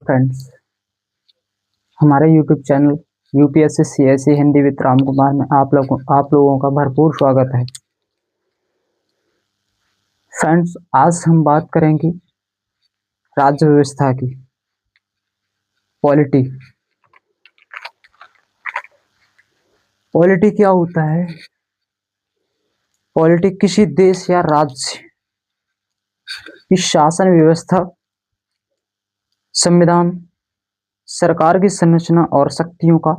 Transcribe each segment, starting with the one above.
Friends, हमारे YouTube channel UPSC CSE Hindi with Ram Kumar में आप लोगों का भरपूर स्वागत है। फ्रेंड्स, आज हम बात करेंगे राज्य व्यवस्था की। पॉलिटी क्या होता है? पॉलिटी किसी देश या राज्य की शासन व्यवस्था, संविधान, सरकार की संरचना और शक्तियों का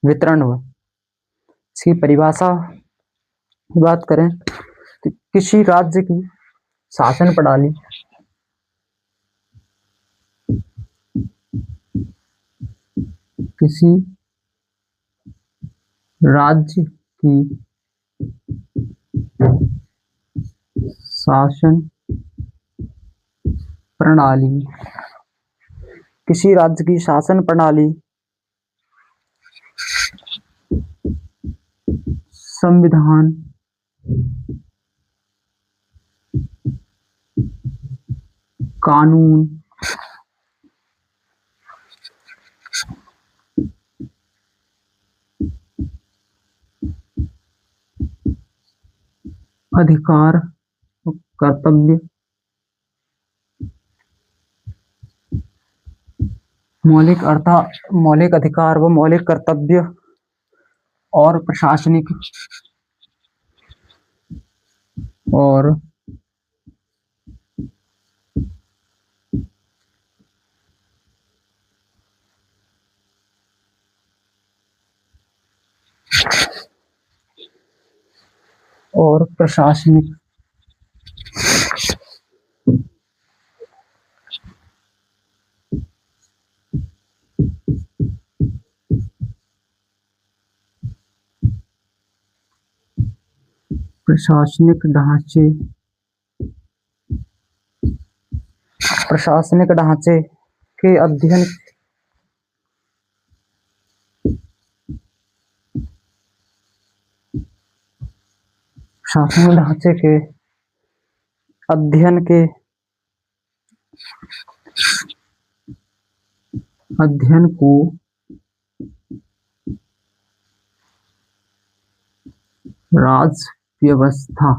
वितरण हुआ। इसकी परिभाषा की बात करें तो किसी राज्य की शासन प्रणाली, किसी राज्य की शासन प्रणाली, किसी राज्य की शासन प्रणाली, संविधान, कानून, अधिकार, कर्तव्य, मौलिक अधिकार व मौलिक कर्तव्य और प्रशासनिक और प्रशासनिक ढांचे के अध्ययन शासन ढांचे के अध्ययन को राज्य व्यवस्था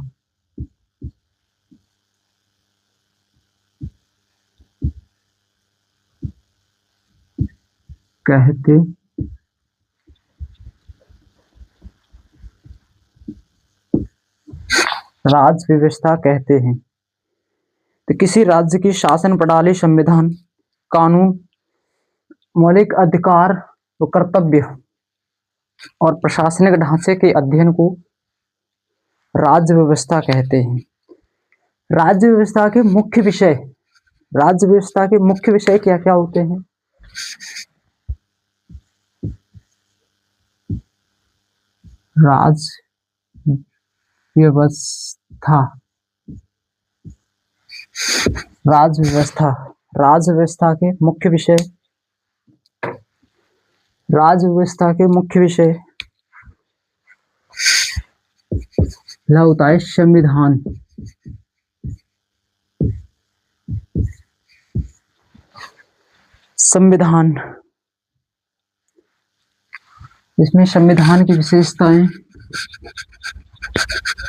कहते हैं। तो किसी राज्य की शासन प्रणाली, संविधान, कानून, मौलिक अधिकार व कर्तव्य और प्रशासनिक ढांचे के अध्ययन को राज्य व्यवस्था कहते हैं। राज्य व्यवस्था के मुख्य विषय क्या क्या होते हैं? राज्य व्यवस्था के मुख्य विषय होता है संविधान। इसमें संविधान की विशेषताएं,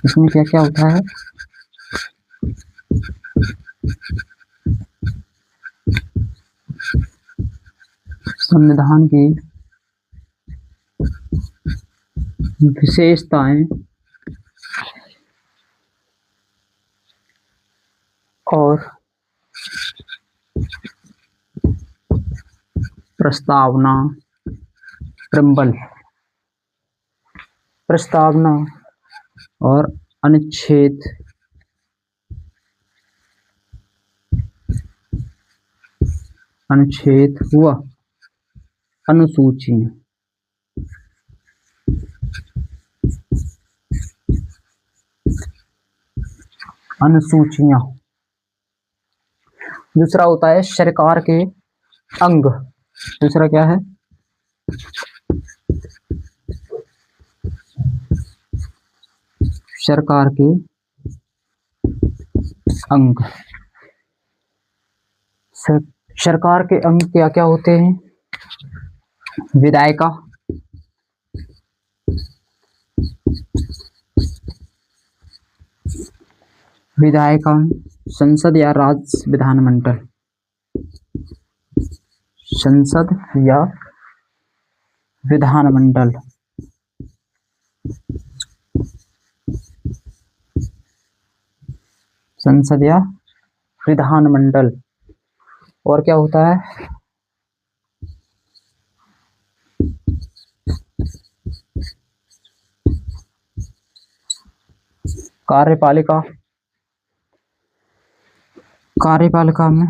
इसमें क्या क्या होता है? संविधान की विशेषताएं और प्रस्तावना, और अनुच्छेद, व अनुसूचियां। दूसरा होता है सरकार के अंग। दूसरा क्या है? सरकार के अंग। सरकार के अंग क्या क्या होते हैं? विधायिका, विधायिका, संसद या राज्य विधानमंडल, संसद या विधानमंडल, संसद या विधानमंडल। और क्या होता है? कार्यपालिका, कार्यपालिका में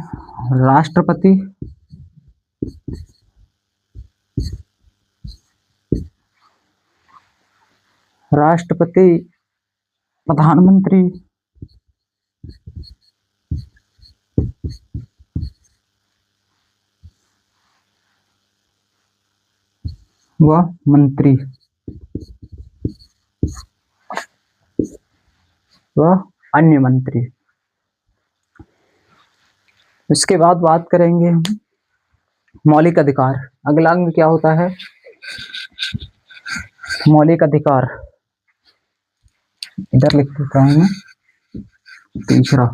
राष्ट्रपति, राष्ट्रपति, प्रधानमंत्री, व मंत्री व अन्य मंत्री। इसके बाद बात करेंगे हम मौलिक अधिकार। अगला अंग क्या होता है? मौलिक अधिकार। इधर लिख देता हूं मैं, तीसरा।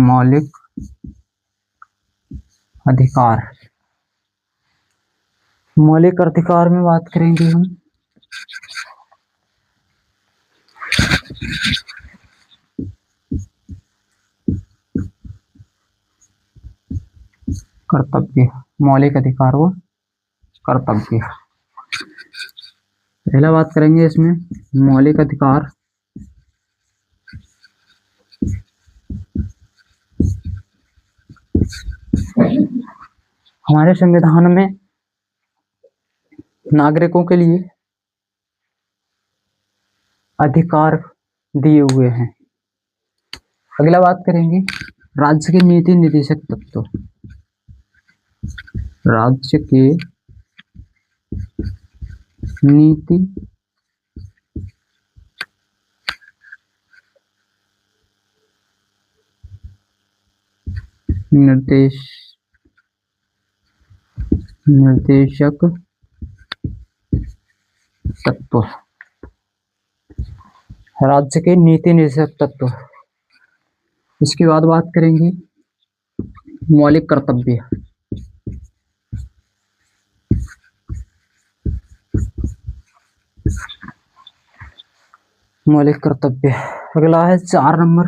मौलिक अधिकार। मौलिक अधिकार में बात करेंगे हम कर्तव्य। मौलिक अधिकार व कर्तव्य। पहला बात करेंगे इसमें मौलिक अधिकार। हमारे संविधान में नागरिकों के लिए अधिकार दिए हुए हैं। अगला बात करेंगे राज्य के नीति निर्देशक तत्व। राज्य के नीति निर्देशक तत्व। राज्य के नीति निर्देशक तत्व। इसके बाद बात करेंगे मौलिक कर्तव्य। मौलिक कर्तव्य। अगला है 4 नंबर।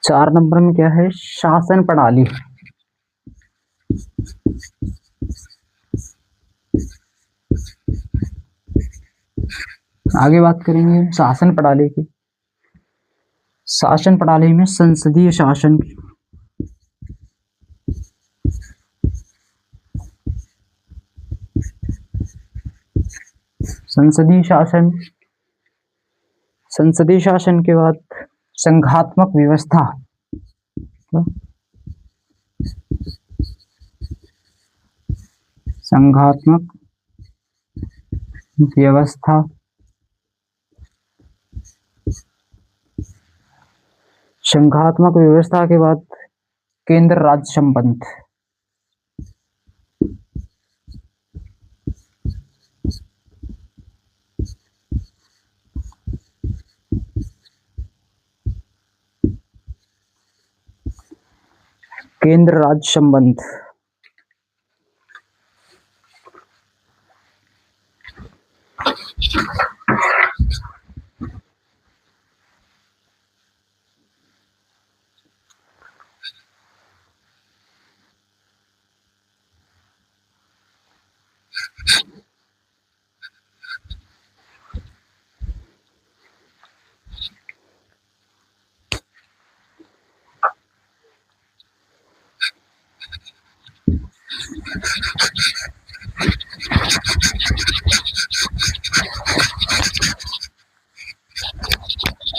4 नंबर में क्या है? शासन प्रणाली। आगे बात करेंगे शासन प्रणाली की। शासन प्रणाली में संसदीय शासन, संसदीय शासन, संसदीय शासन के बाद संघात्मक व्यवस्था, संघात्मक व्यवस्था, संघात्मक व्यवस्था के बाद केंद्र राज्य संबंध। केंद्र राज्य संबंध।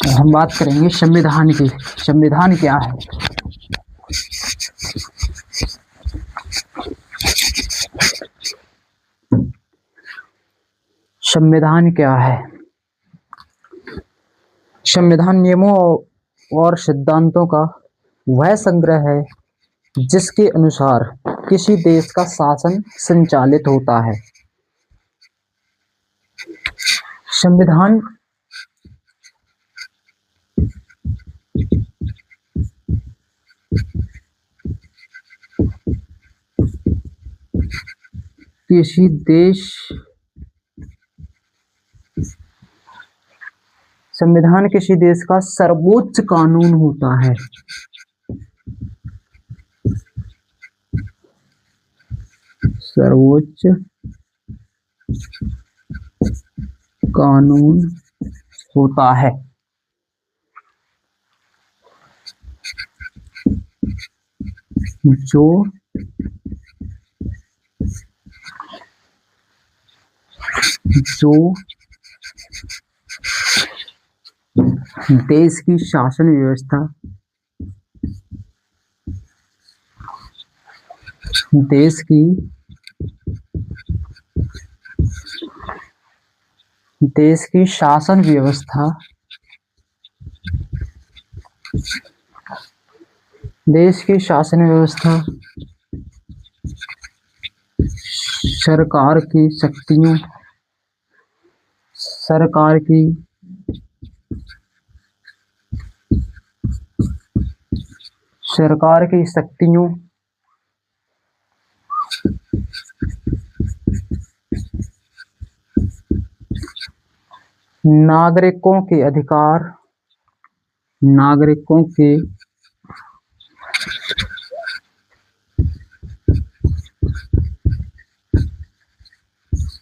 हम बात करेंगे संविधान की। संविधान क्या है? संविधान क्या है? संविधान नियमों और सिद्धांतों का वह संग्रह है जिसके अनुसार किसी देश का शासन संचालित होता है। संविधान किसी देश संविधान किसी देश का सर्वोच्च कानून होता है। सर्वोच्च कानून होता है। जो देश की शासन व्यवस्था देश की शासन व्यवस्था सरकार की शक्तियों नागरिकों के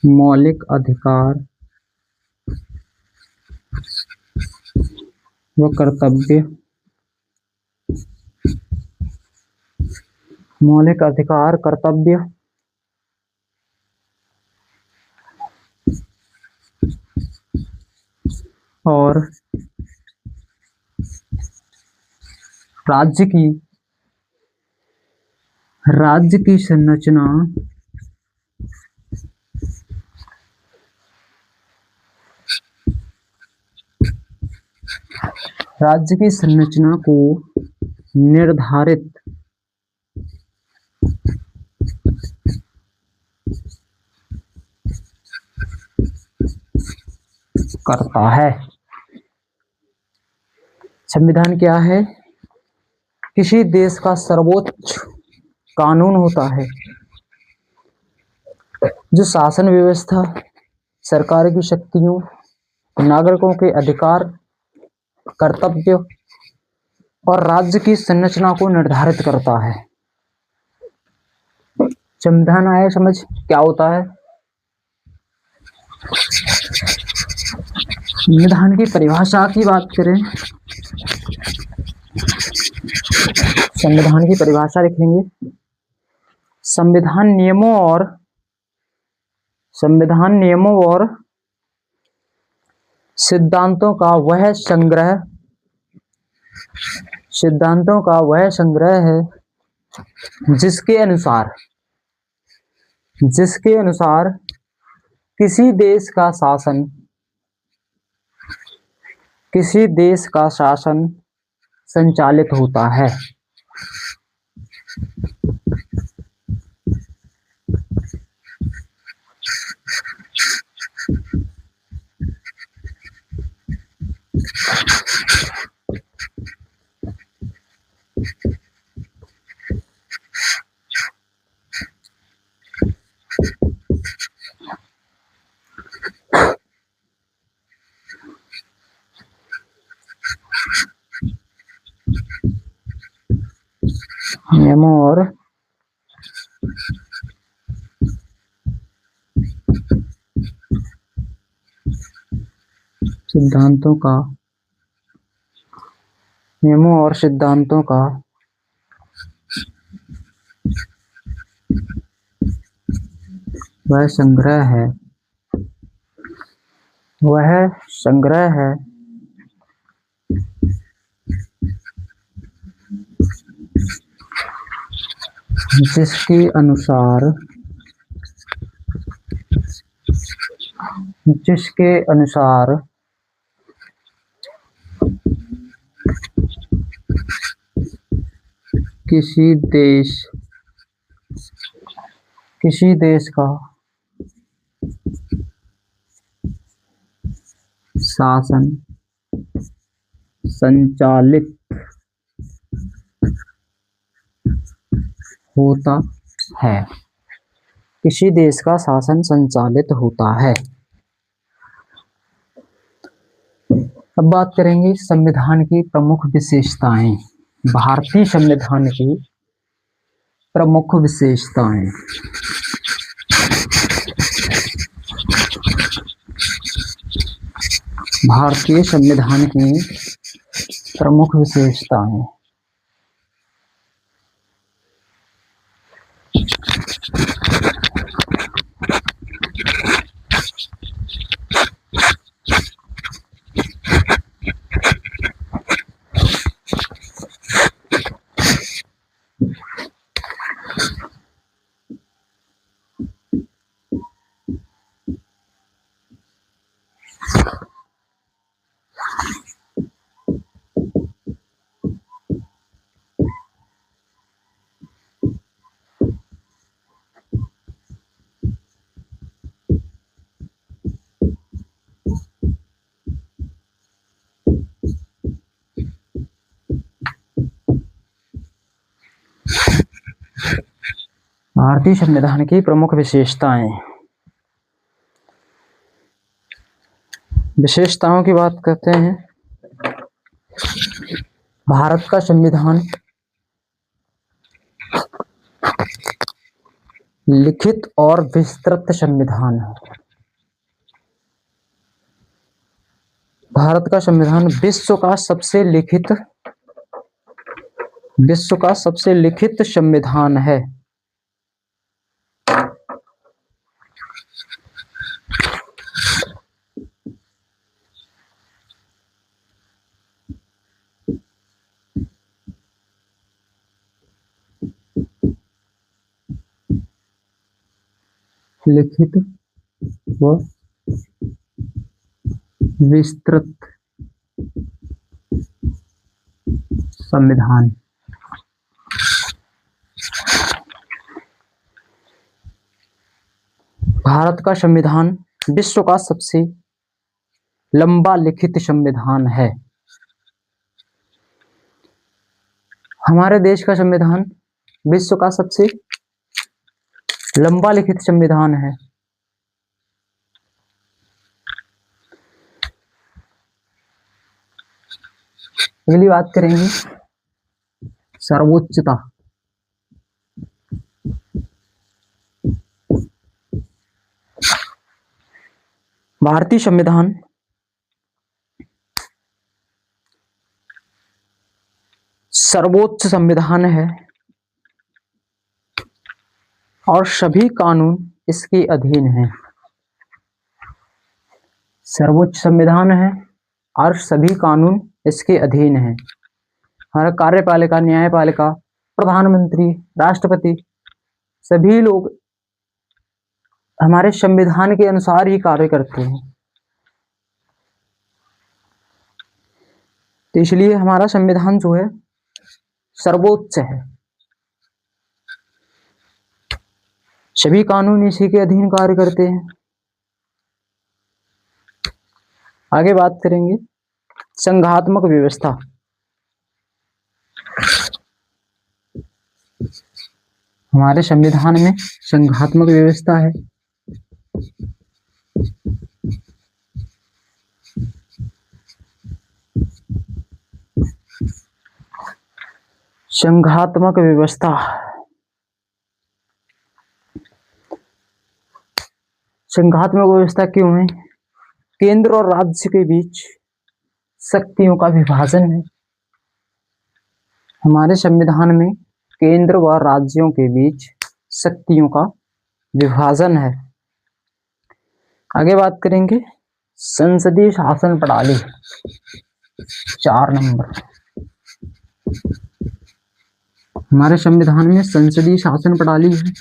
मौलिक अधिकार व कर्तव्य और राज्य की संरचना को निर्धारित करता है। संविधान क्या है? किसी देश का सर्वोच्च कानून होता है जो शासन व्यवस्था, सरकार की शक्तियों, नागरिकों के अधिकार, कर्तव्य और राज्य की संरचना को निर्धारित करता है। संविधान आया समझ क्या होता है? संविधान की परिभाषा की बात करें, संविधान की परिभाषा लिखेंगे, संविधान नियमों और सिद्धांतों का वह संग्रह है जिसके अनुसार किसी देश का शासन संचालित होता है। नियमों और सिद्धांतों का वह संग्रह है जिसके अनुसार किसी देश का शासन संचालित होता है। किसी देश का शासन संचालित होता है। अब बात करेंगे संविधान की प्रमुख विशेषताएं। भारतीय संविधान की प्रमुख विशेषताएं। भारतीय संविधान की प्रमुख विशेषताएं। भारतीय संविधान की प्रमुख विशेषताएं। विशेषताओं की बात करते हैं। भारत का संविधान लिखित और विस्तृत संविधान है। भारत का संविधान विश्व का सबसे लिखित संविधान है। लिखित व विस्तृत संविधान। भारत का संविधान विश्व का सबसे लंबा लिखित संविधान है। हमारे देश का संविधान विश्व का सबसे लंबा लिखित संविधान है। अगली बात करेंगे सर्वोच्चता। भारतीय संविधान सर्वोच्च संविधान है और सभी कानून इसके अधीन हैं। सर्वोच्च संविधान है और सभी कानून इसके अधीन हैं। हमारा कार्यपालिका, न्यायपालिका, प्रधानमंत्री, राष्ट्रपति सभी लोग हमारे संविधान के अनुसार ही कार्य करते हैं। तो इसलिए हमारा संविधान जो है सर्वोच्च है। सभी कानून इसी के अधीन कार्य करते हैं। आगे बात करेंगे संघात्मक व्यवस्था। हमारे संविधान में संघात्मक व्यवस्था है। संघात्मक व्यवस्था संघात्मक व्यवस्था क्यों है? केंद्र और राज्य के बीच शक्तियों का विभाजन है। हमारे संविधान में केंद्र व राज्यों के बीच शक्तियों का विभाजन है। आगे बात करेंगे संसदीय शासन प्रणाली। 4 नंबर। हमारे संविधान में संसदीय शासन प्रणाली है।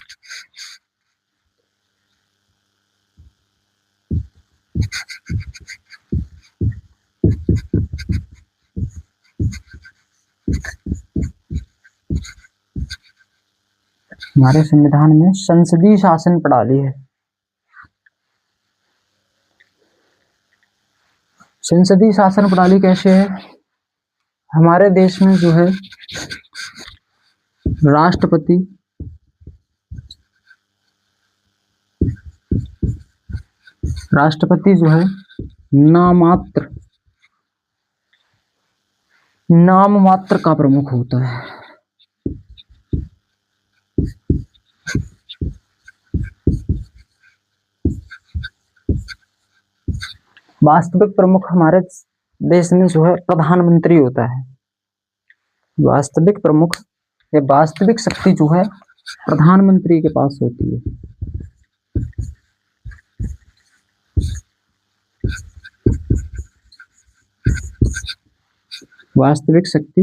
हमारे संविधान में संसदीय शासन प्रणाली है। संसदीय शासन प्रणाली कैसे है? हमारे देश में जो है राष्ट्रपति जो है नाम मात्र का प्रमुख होता है। वास्तविक प्रमुख हमारे देश में जो है प्रधानमंत्री होता है। वास्तविक प्रमुख या वास्तविक शक्ति जो है प्रधानमंत्री के पास होती है। वास्तविक शक्ति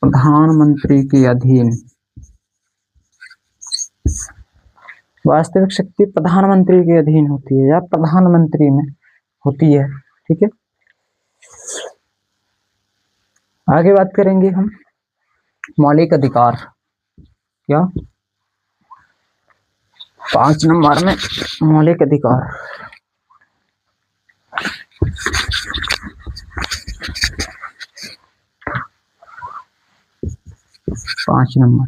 प्रधानमंत्री के अधीन। वास्तविक शक्ति प्रधानमंत्री के अधीन होती है या प्रधानमंत्री में होती है। ठीक है, आगे बात करेंगे हम मौलिक अधिकार। क्या 5 नंबर में मौलिक अधिकार। पांच नंबर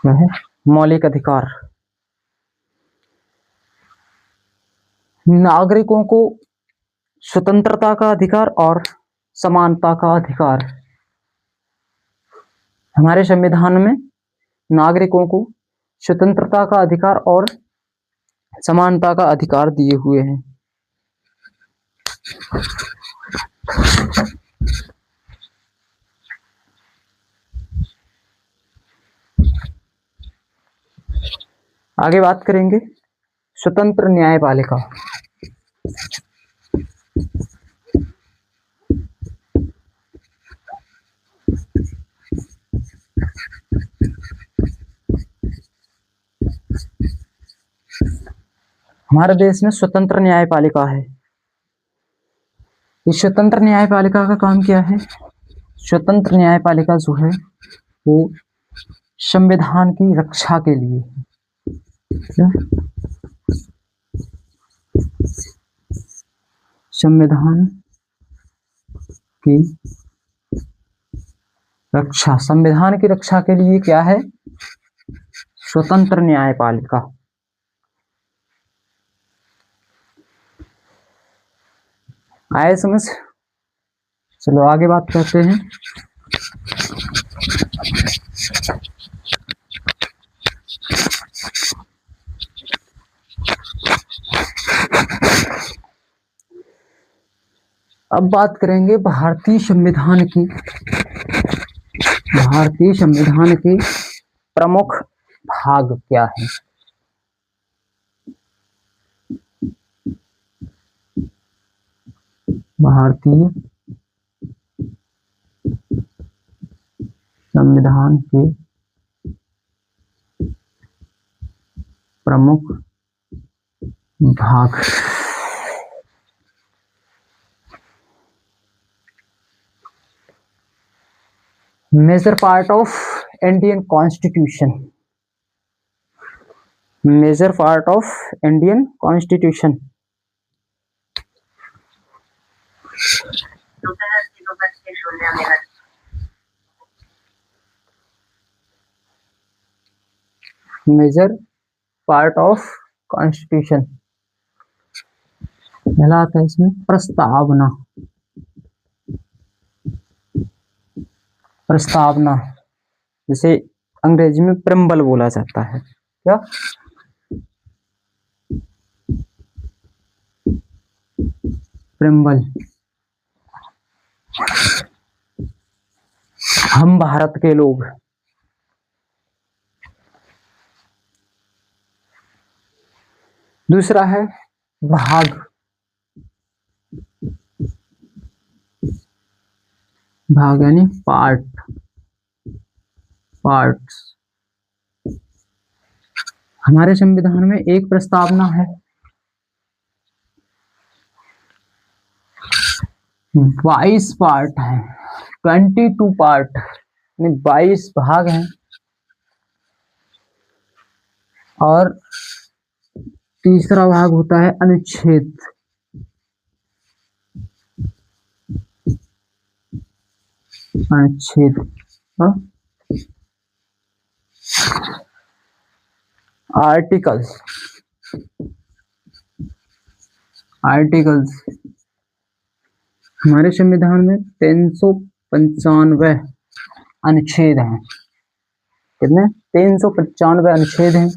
क्या है? मौलिक अधिकार। नागरिकों को स्वतंत्रता का अधिकार और समानता का अधिकार। हमारे संविधान में नागरिकों को स्वतंत्रता का अधिकार और समानता का अधिकार दिए हुए हैं। आगे बात करेंगे स्वतंत्र न्यायपालिका। हमारे देश में स्वतंत्र न्यायपालिका है। इस स्वतंत्र न्यायपालिका का काम क्या है? स्वतंत्र न्यायपालिका जो है वो संविधान की रक्षा के लिए है। संविधान की रक्षा, संविधान की रक्षा के लिए क्या है? स्वतंत्र न्यायपालिका। आए समझ? चलो आगे बात करते हैं। अब बात करेंगे भारतीय संविधान की। भारतीय संविधान के प्रमुख भाग क्या है? भारतीय संविधान के प्रमुख भाग। Major part of Indian constitution. Major part of Indian constitution. Major part of constitution पहला आता है इसमें प्रस्तावना। प्रस्तावना जिसे अंग्रेजी में प्रेम्बल बोला जाता है। क्या? प्रेम्बल। हम भारत के लोग। दूसरा है भाग। भाग यानी पार्ट। पार्ट्स। हमारे संविधान में एक प्रस्तावना है, 22 पार्ट है, 22 पार्ट, 22 भाग हैं। और तीसरा भाग होता है अनुच्छेद। अनुच्छेद आर्टिकल्स। आर्टिकल्स हमारे संविधान में 395 अनुच्छेद हैं। कितने? 395 अनुच्छेद हैं।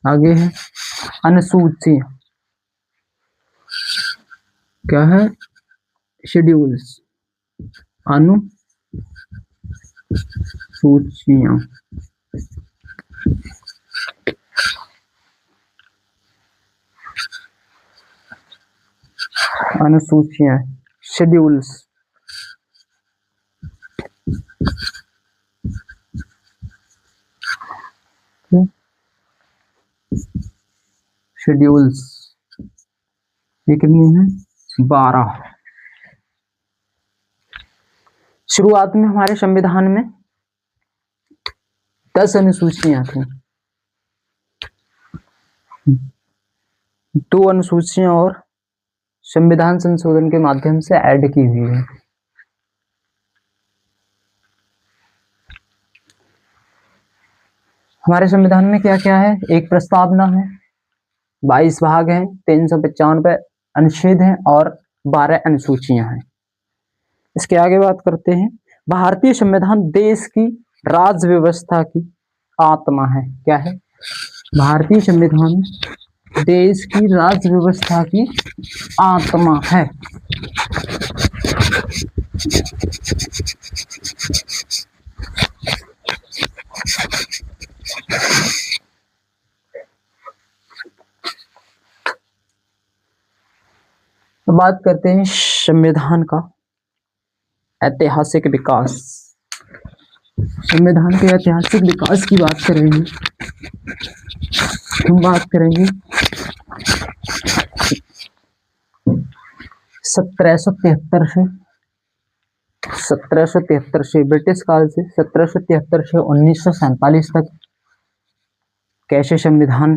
आगे है अनुसूची। क्या है? शेड्यूल्स, अनुसूचियां। अनुसूचियां, शेड्यूल्स। शेड्यूल्स ये कितनी है? 12। शुरुआत में हमारे संविधान में 10 अनुसूचियां थी। 2 अनुसूचियां और संविधान संशोधन के माध्यम से ऐड की हुई है। हमारे संविधान में क्या क्या है? एक प्रस्तावना है, 22 भाग हैं, 395 अनुच्छेद हैं और 12 अनुसूचियां हैं। इसके आगे बात करते हैं। भारतीय संविधान देश की राज्य व्यवस्था की आत्मा है। क्या है? भारतीय संविधान देश की राज्य व्यवस्था की आत्मा है। तो बात करते हैं संविधान का ऐतिहासिक विकास। संविधान के ऐतिहासिक विकास की बात करेंगे। हम बात करेंगे 1773 से ब्रिटिश काल से 1773 से 1947 तक कैसे संविधान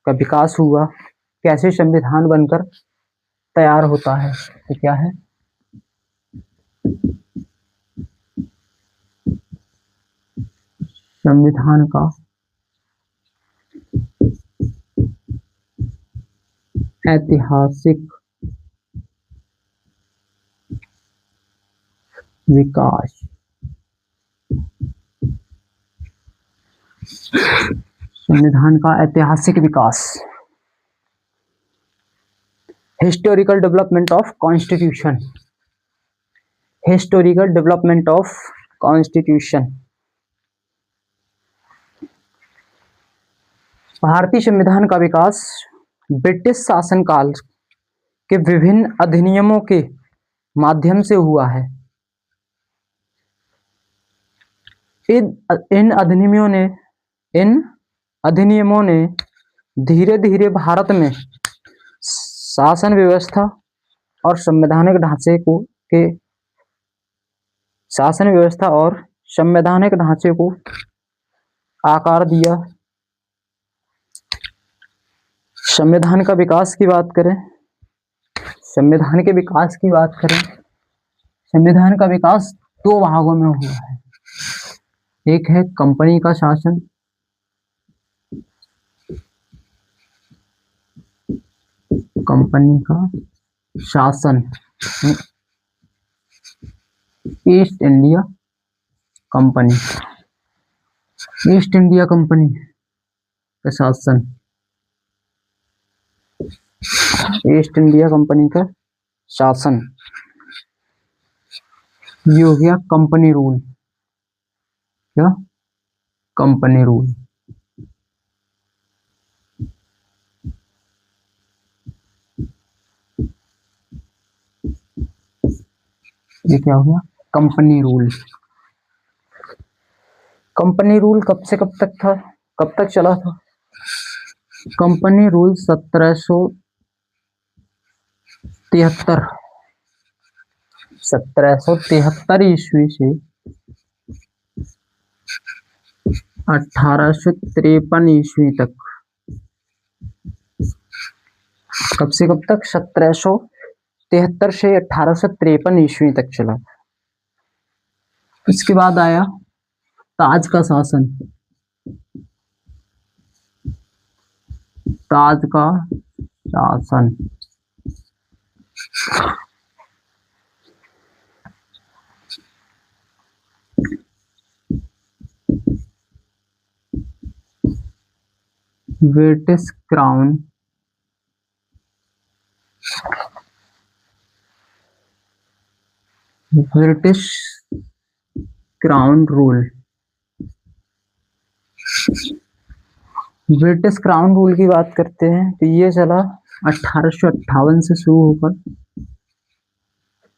का विकास हुआ, कैसे संविधान बनकर तैयार होता है। तो क्या है? संविधान का ऐतिहासिक विकास। संविधान का ऐतिहासिक विकास। Historical development of constitution. Historical development of constitution. भारतीय संविधान का विकास ब्रिटिश शासनकाल के विभिन्न अधिनियमों के माध्यम से हुआ है। इन अधिनियमों ने धीरे धीरे भारत में शासन व्यवस्था और संवैधानिक ढांचे को आकार दिया। संविधान का विकास की बात करें, संविधान के विकास की बात करें, संविधान का विकास 2 भागों में हुआ है। एक है कंपनी का शासन, कंपनी का शासन, east India company, east India company का शासन, ईस्ट इंडिया कंपनी का शासन। ये हो गया कंपनी रूल। क्या? Company rule. ये क्या हो गया? Company rule. कंपनी रूल कब से कब तक था, कब तक चला था? कंपनी रूल 1773 ईस्वी से 1853 ईस्वी तक। कब से कब तक? 1773 से 1853 ईस्वी तक चला। इसके बाद आया ताज का शासन। ताज का शासन British crown British crown rule. British crown rule की बात करते हैं तो ये चला 1858 से शुरू होकर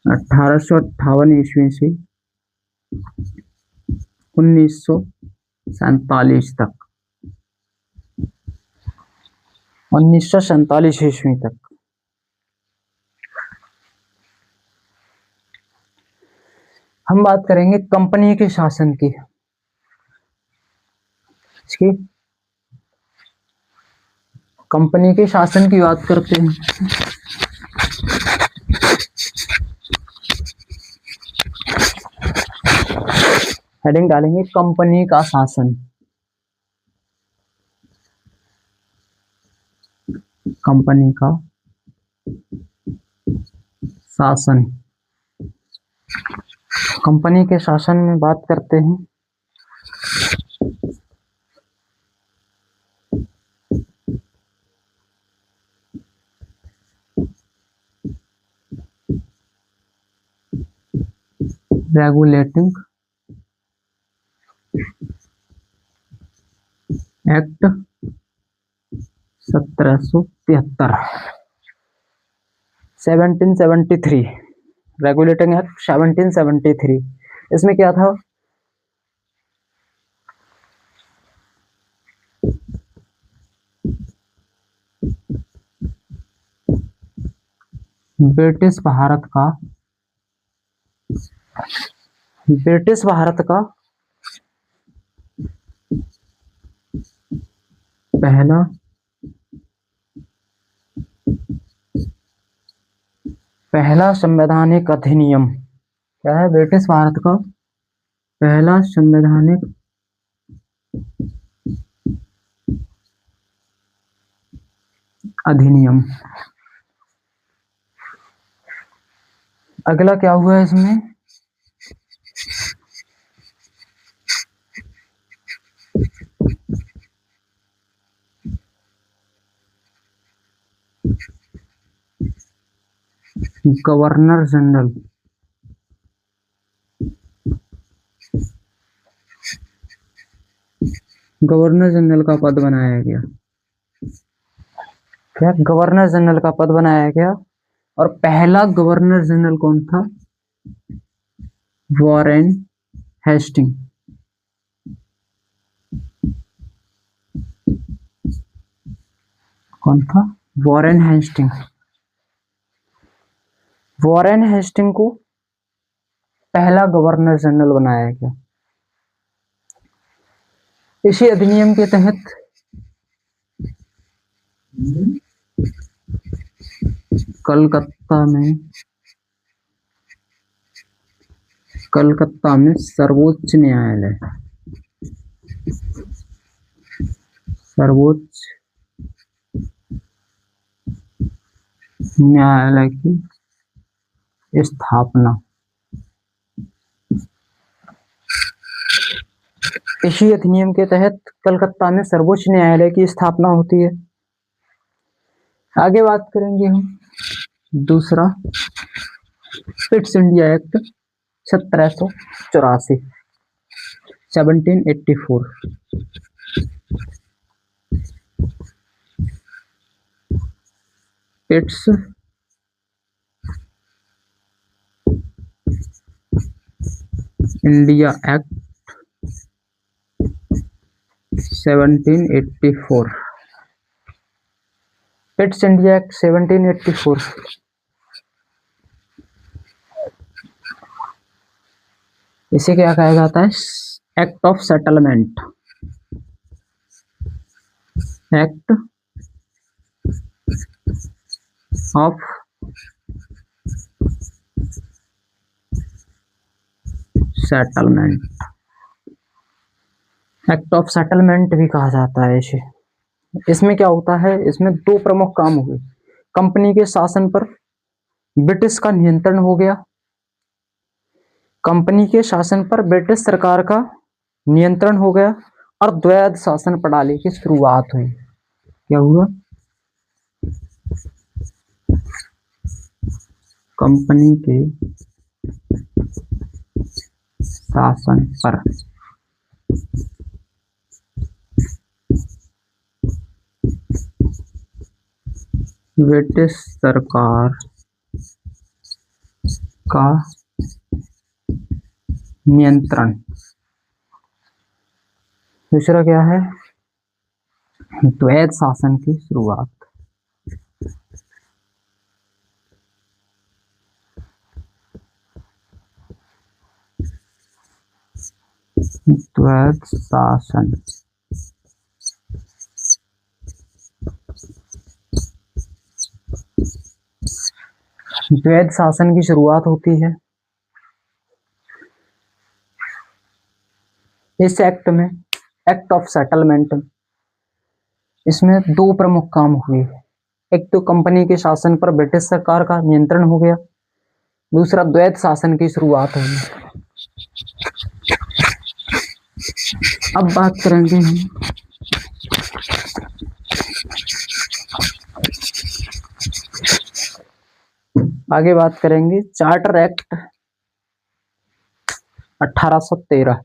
1858 ईस्वी से 1947 तक, 1947 ईस्वी तक। हम बात करेंगे कंपनी के शासन की। इसकी कंपनी के शासन की बात करते हैं। हेडिंग डालेंगे कंपनी का शासन। कंपनी का शासन। कंपनी के शासन में बात करते हैं रेगुलेटिंग एक्ट 1773 रेगुलेटिंग एक्ट 1773। इसमें क्या था? ब्रिटिश भारत का पहला संवैधानिक अधिनियम। क्या है? ब्रिटिश भारत का पहला संवैधानिक अधिनियम। अगला क्या हुआ है इसमें? Governor general. गवर्नर जनरल का पद बनाया गया। क्या? गवर्नर जनरल का पद बनाया गया। और पहला गवर्नर जनरल कौन था? Warren Hasting. कौन था? Warren Hasting. वॉरेन हेस्टिंग को पहला गवर्नर जनरल बनाया गया। इसी अधिनियम के तहत कलकत्ता में सर्वोच्च न्यायालय की स्थापना इसी अधिनियम के तहत कलकत्ता में सर्वोच्च न्यायालय की स्थापना होती है। आगे बात करेंगे हम दूसरा Pitt's India act 1784 1784। Pitt's India act 1784, Pitt's India act 1784। इसे क्या कहा जाता है? Act of settlement. Act of settlement, act of settlement भी कहा जाता है इसे। इसमें क्या होता है? इसमें दो प्रमुख काम हुए। कंपनी के शासन पर ब्रिटिश का नियंत्रण हो गया, कंपनी के शासन पर ब्रिटिश सरकार का नियंत्रण हो गया, और द्वैध शासन प्रणाली की शुरुआत हुई। क्या हुआ? कंपनी के शासन पर ब्रिटिश सरकार का नियंत्रण। दूसरा क्या है? द्वैध शासन की शुरुआत। द्वैध शासन, द्वैध शासन की शुरुआत होती है इस एक्ट में, एक्ट ऑफ सेटलमेंट। इसमें दो प्रमुख काम हुए। एक तो कंपनी के शासन पर ब्रिटिश सरकार का नियंत्रण हो गया, दूसरा द्वैध शासन की शुरुआत हुई। अब बात करेंगे हम आगे बात करेंगे चार्टर एक्ट 1813।